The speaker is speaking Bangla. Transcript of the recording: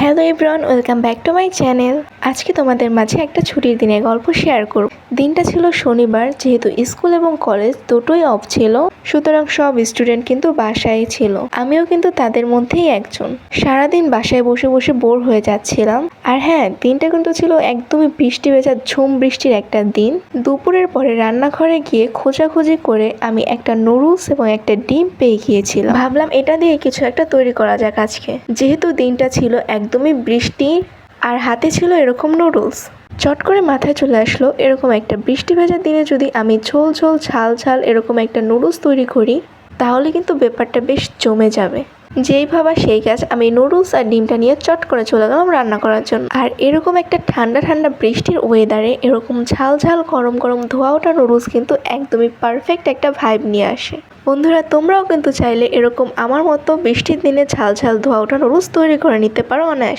Hello everyone, welcome back to my channel. আজকে তোমাদের মাঝে একটা ছুটির দিনের গল্প শেয়ার করব। দিনটা ছিল শনিবার, যেহেতু স্কুল এবং কলেজ দুটোই অফ ছিল, সুতরাং সব স্টুডেন্ট কিন্তু বাসায় ছিল। আমিও কিন্তু তাদের মধ্যেই একজন। সারাদিন বাসায় বসে বসে বোর হয়ে যাচ্ছিলাম। আর হ্যাঁ, দিনটা কিন্তু ছিল একদমই বৃষ্টি ভেজা ঝুম বৃষ্টির একটা দিন। দুপুরের পরে রান্নাঘরে গিয়ে খোঁজাখুঁজি করে আমি একটা নুডলস এবং একটা ডিম পেয়ে গিয়েছিলাম। ভাবলাম এটা দিয়ে কিছু একটা তৈরি করা যাক আজকে, যেহেতু দিনটা ছিল একদমই বৃষ্টি আর হাতে ছিল এরকম নুডলস। চট করে মাথায় চলে আসলো, এরকম একটা বৃষ্টি ভেজা দিনে যদি আমি ঝোল ঝোল ঝাল ঝাল এরকম একটা নুডলস তৈরি করি, তাহলে কিন্তু ব্যাপারটা বেশ জমে যাবে। যেই ভাবা সেই কাজ, আমি নুডলস আর ডিমটা নিয়ে চট করে চলে গেলাম রান্না করার জন্য। আর এরকম একটা ঠান্ডা ঠান্ডা বৃষ্টির ওয়েদারে এরকম ঝাল ঝাল গরম গরম ধোয়া ওঠা নুডলস কিন্তু একদমই পারফেক্ট একটা ভাইব নিয়ে আসে। বন্ধুরা, তোমরাও কিন্তু চাইলে এরকম আমার মতো বৃষ্টির দিনে ঝাল ঝাল ধোয়া ওঠা নুডলস তৈরি করে নিতে পারো অনায়াসে।